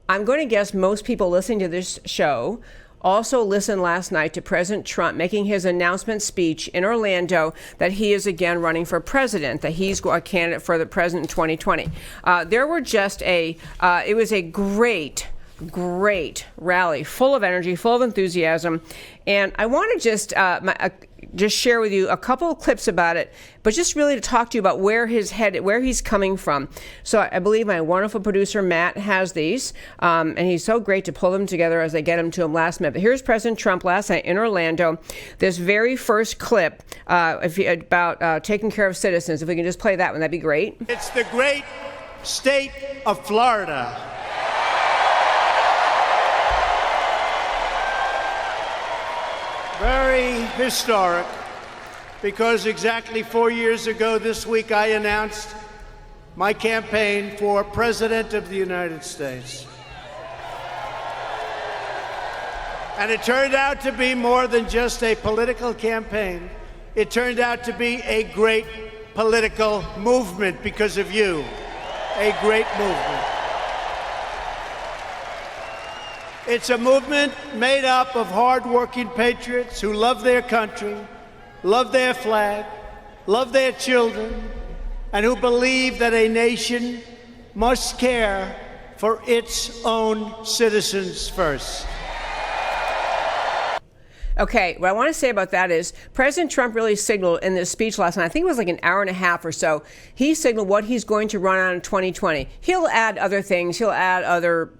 I'm going to guess most people listening to this show also listened last night to President Trump making his announcement speech in Orlando that he is again running for president, that he's a candidate for the president in 2020. It was a great rally, full of energy, full of enthusiasm. And I want to just share with you a couple of clips about it, but just really to talk to you about where he's coming from. So I believe my wonderful producer, Matt, has these, and he's so great to pull them together as I get them to him last minute. But here's President Trump last night in Orlando. This very first clip about taking care of citizens. If we can just play that one, that'd be great. It's the great state of Florida. Very historic, because exactly 4 years ago this week I announced my campaign for President of the United States. And it turned out to be more than just a political campaign. It turned out to be a great political movement because of you. A great movement. It's a movement made up of hard-working patriots who love their country, love their flag, love their children, and who believe that a nation must care for its own citizens first. Okay, what I want to say about that is President Trump really signaled in this speech last night, I think it was like an hour and a half or so, he signaled what he's going to run on in 2020. He'll add other things, he'll add other,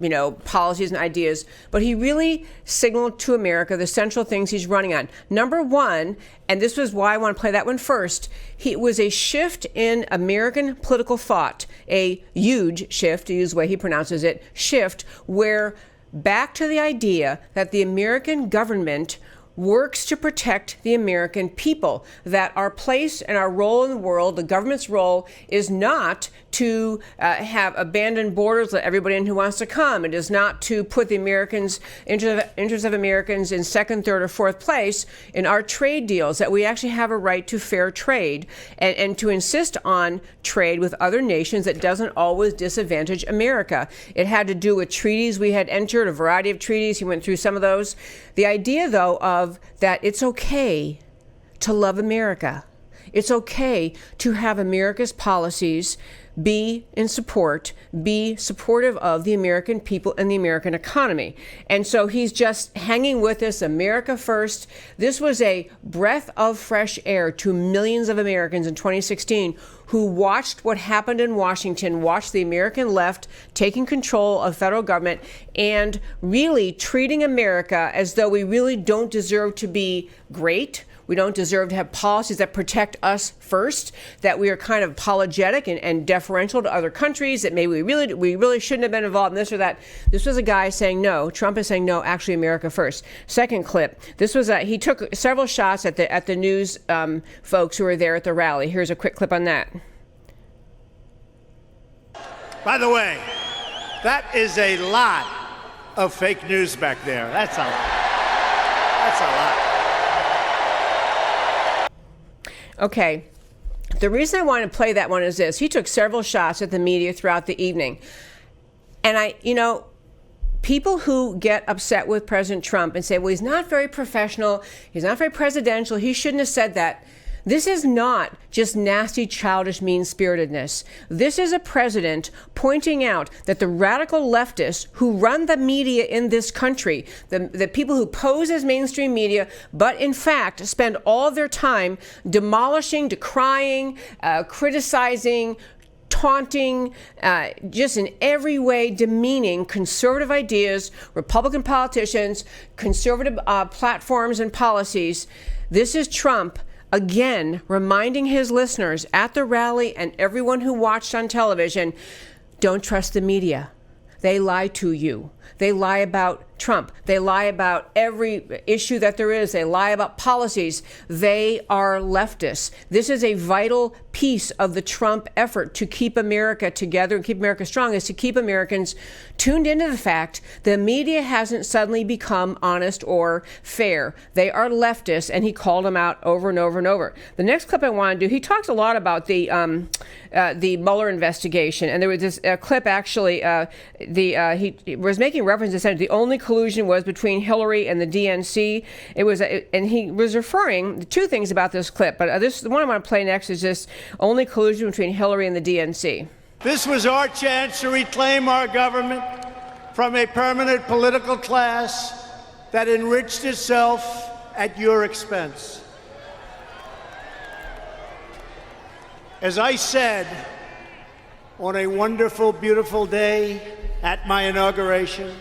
policies and ideas, but he really signaled to America the central things he's running on. Number one, and this was why I want to play that one first, it was a shift in American political thought, a huge shift, to use the way he pronounces it, shift, where back to the idea that the American government works to protect the American people, that our place and our role in the world, the government's role, is not to have abandoned borders, let everybody in who wants to come. It is not to put the interests of Americans in second, third, or fourth place in our trade deals, that we actually have a right to fair trade and to insist on trade with other nations that doesn't always disadvantage America. It had to do with treaties we had entered, a variety of treaties. He went through some of those. The idea, though, of that it's okay to love America. It's okay to have America's policies be supportive of the American people and the American economy. And so he's just hanging with this, America first. This was a breath of fresh air to millions of Americans in 2016 who watched what happened in Washington, watched the American left taking control of federal government and really treating America as though we really don't deserve to be great. We don't deserve to have policies that protect us first, that we are kind of apologetic and deferential to other countries, that maybe we really shouldn't have been involved in this or that. This was a guy saying no. Trump is saying no, actually America first. Second clip. This was he took several shots at the news folks who were there at the rally. Here's a quick clip on that. By the way, that is a lot of fake news back there. That's a lot. That's a lot. Okay, the reason I wanted to play that one is this. He took several shots at the media throughout the evening. And people who get upset with President Trump and say, well, he's not very professional, he's not very presidential, he shouldn't have said that. This is not just nasty, childish, mean-spiritedness. This is a president pointing out that the radical leftists who run the media in this country, the people who pose as mainstream media, but in fact spend all of their time demolishing, decrying, criticizing, taunting, just in every way demeaning conservative ideas, Republican politicians, conservative platforms and policies. This is Trump again reminding his listeners at the rally and everyone who watched on television, don't trust the media. They lie to you. They lie about Trump. They lie about every issue that there is. They lie about policies. They are leftists. This is a vital piece of the Trump effort to keep America together and keep America strong, is to keep Americans tuned into the fact the media hasn't suddenly become honest or fair. They are leftists, and he called them out over and over and over. The next clip I want to do, he talks a lot about the Mueller investigation, and there was this clip actually. He was making reference to the only collusion was between Hillary and the DNC. It was, and he was referring to two things about this clip. But the one I want to play next is this only collusion between Hillary and the DNC. This was our chance to reclaim our government from a permanent political class that enriched itself at your expense. As I said on a wonderful, beautiful day at my inauguration,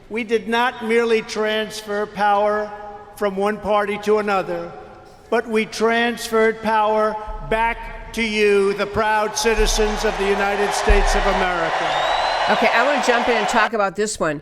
we did not merely transfer power from one party to another, but we transferred power back to you, the proud citizens of the United States of America. Okay, I want to jump in and talk about this one.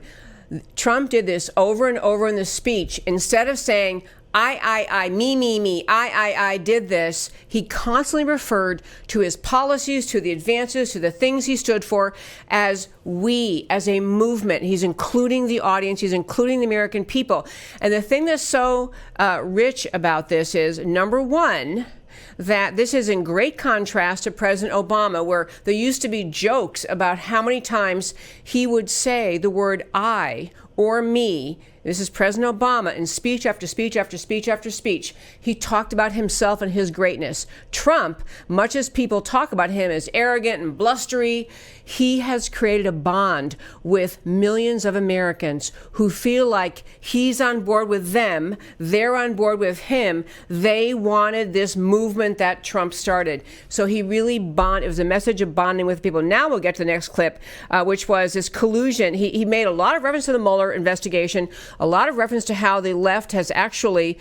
Trump did this over and over in the speech. Instead of saying, I, me, I did this, he constantly referred to his policies, to the advances, to the things he stood for as we, as a movement. He's including the audience, he's including the American people. And the thing that's so rich about this is, number one, that this is in great contrast to President Obama, where there used to be jokes about how many times he would say the word I or me. This is President Obama in speech after speech after speech after speech. He talked about himself and his greatness. Trump, much as people talk about him as arrogant and blustery, he has created a bond with millions of Americans who feel like he's on board with them, they're on board with him. They wanted this movement that Trump started. So he really it was a message of bonding with people. Now we'll get to the next clip, which was this collusion. He made a lot of reference to the Mueller investigation, a lot of reference to how the left has actually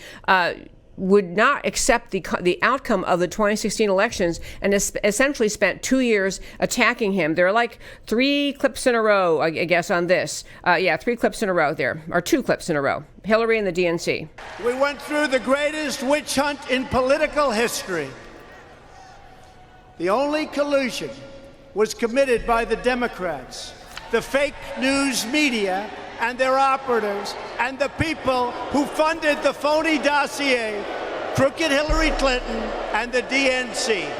would not accept the outcome of the 2016 elections and essentially spent 2 years attacking him. There are like 3 clips in a row, I guess, on this. 3 clips in a row there, or 2 clips in a row. Hillary and the DNC. We went through the greatest witch hunt in political history. The only collusion was committed by the Democrats, the fake news media, and their operatives, and the people who funded the phony dossier, crooked Hillary Clinton, and the DNC.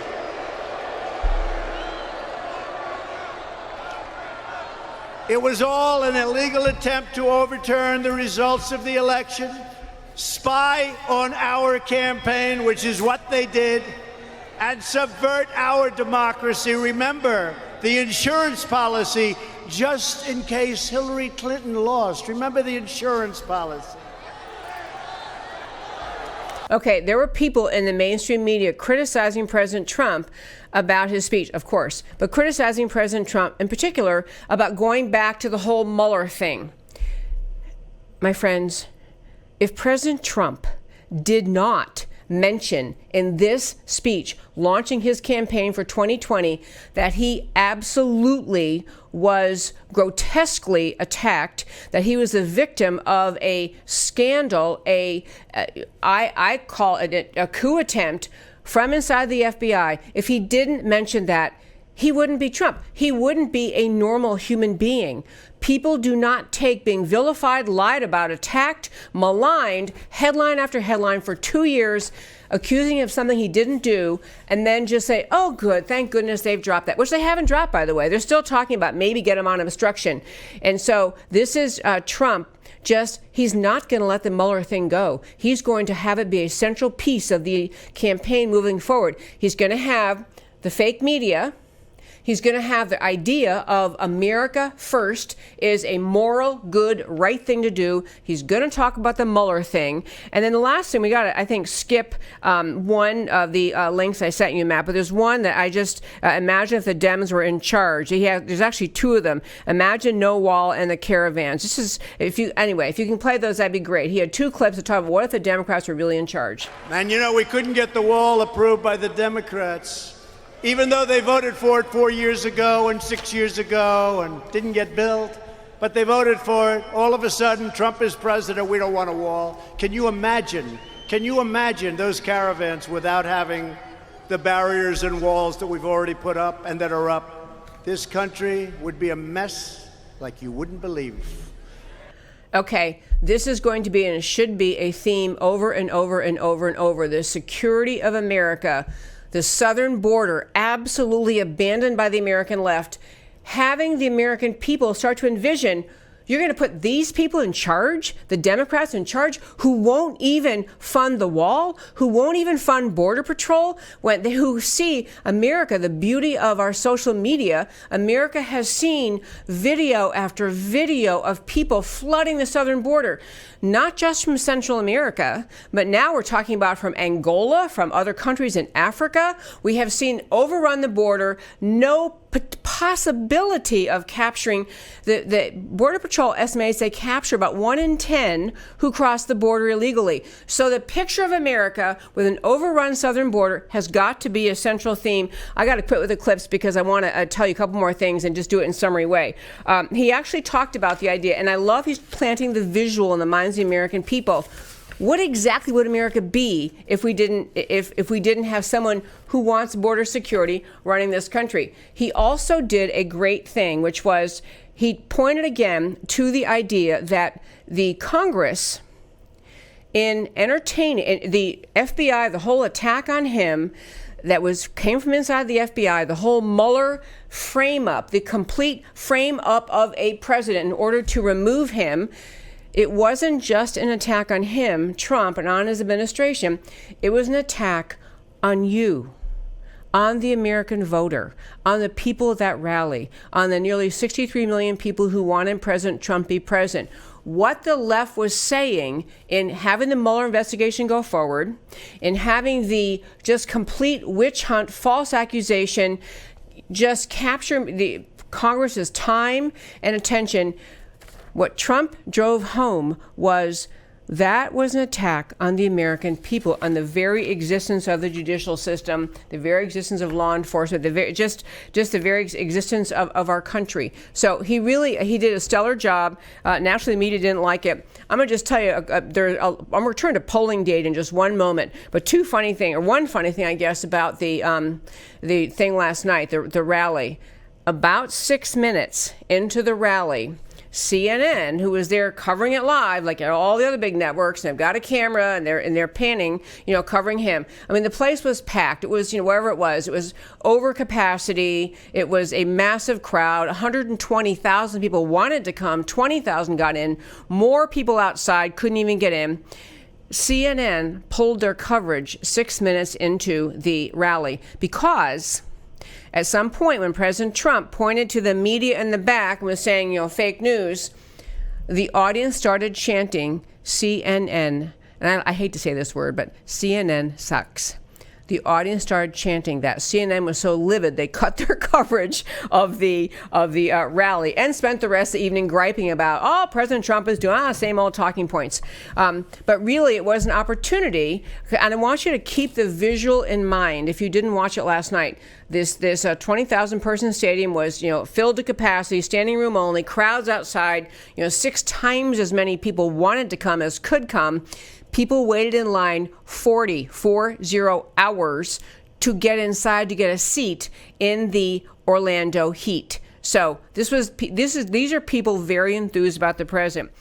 It was all an illegal attempt to overturn the results of the election, spy on our campaign, which is what they did, and subvert our democracy. Remember, the insurance policy, just in case Hillary Clinton lost. Remember the insurance policy. Okay, there were people in the mainstream media criticizing President Trump about his speech, of course, but criticizing President Trump in particular about going back to the whole Mueller thing. My friends, if President Trump did not mention in this speech launching his campaign for 2020 that he absolutely was grotesquely attacked, that he was the victim of a scandal, I call it a coup attempt from inside the FBI. If he didn't mention that, he wouldn't be Trump. He wouldn't be a normal human being. People do not take being vilified, lied about, attacked, maligned, headline after headline for 2 years, accusing him of something he didn't do, and then just say, oh, good, thank goodness they've dropped that, which they haven't dropped, by the way. They're still talking about maybe get him on obstruction. And so this is Trump. He's not going to let the Mueller thing go. He's going to have it be a central piece of the campaign moving forward. He's going to have the fake media. He's going to have the idea of America first is a moral, good, right thing to do. He's going to talk about the Mueller thing. And then the last thing, we got to, I think, skip one of the links I sent you, Matt. But there's one that I just imagine if the Dems were in charge. There's actually 2 of them. Imagine No Wall and the Caravans. This is, if you can play those, that'd be great. He had 2 clips to talk about what if the Democrats were really in charge. And we couldn't get the wall approved by the Democrats, even though they voted for it 4 years ago and 6 years ago and didn't get built. but they voted for it. All of a sudden, Trump is president. We don't want a wall. Can you imagine? Can you imagine those caravans without having the barriers and walls that we've already put up and that are up? This country would be a mess like you wouldn't believe. Okay, this is going to be and should be a theme over and over and over and over. The security of America, the southern border, absolutely abandoned by the American left, having the American people start to envision, you're going to put these people in charge, the Democrats in charge, who won't even fund the wall, who won't even fund Border Patrol, who see America, the beauty of our social media. America has seen video after video of people flooding the southern border, not just from Central America, but now we're talking about from Angola, from other countries in Africa. We have seen overrun the border, no possibility of capturing. The Border Patrol estimates they capture about 1 in 10 who cross the border illegally. So the picture of America with an overrun southern border has got to be a central theme. I got to quit with the clips because I want to tell you a couple more things and just do it in summary way. He actually talked about the idea, and I love he's planting the visual in the minds of the American people. What exactly would America be if we didn't have someone who wants border security running this country? He also did a great thing, which was he pointed again to the idea that the Congress, in entertaining the FBI, the whole attack on him that came from inside the FBI, the whole Mueller frame up, the complete frame up of a president in order to remove him. It wasn't just an attack on him, Trump, and on his administration. It was an attack on you, on the American voter, on the people that rally, on the nearly 63 million people who wanted President Trump be president. What the left was saying in having the Mueller investigation go forward, in having the just complete witch hunt, false accusation, just capture the Congress's time and attention. What Trump drove home was that was an attack on the American people, on the very existence of the judicial system, the very existence of law enforcement, just the very existence of our country. So he did a stellar job. Naturally, the media didn't like it. I'm going to just tell you, I'm going to return to polling data in just one moment. But one funny thing, I guess, about the thing last night, the rally. About 6 minutes into the rally, CNN, who was there covering it live, like all the other big networks, and they've got a camera and they're panning, covering him. I mean, the place was packed. It was, wherever it was over capacity. It was a massive crowd. 120,000 people wanted to come. 20,000 got in. More people outside couldn't even get in. CNN pulled their coverage 6 minutes into the rally because at some point when President Trump pointed to the media in the back and was saying, fake news, the audience started chanting CNN. And I hate to say this word, but CNN sucks. The audience started chanting that. CNN was so livid they cut their coverage of the rally and spent the rest of the evening griping about, President Trump is doing same old talking points. But really, it was an opportunity, and I want you to keep the visual in mind. If you didn't watch it last night, this 20,000 person stadium was filled to capacity, standing room only, crowds outside. 6 times as many people wanted to come as could come. People waited in line 40 hours to get inside to get a seat in the Orlando heat. So these are people very enthused about the president.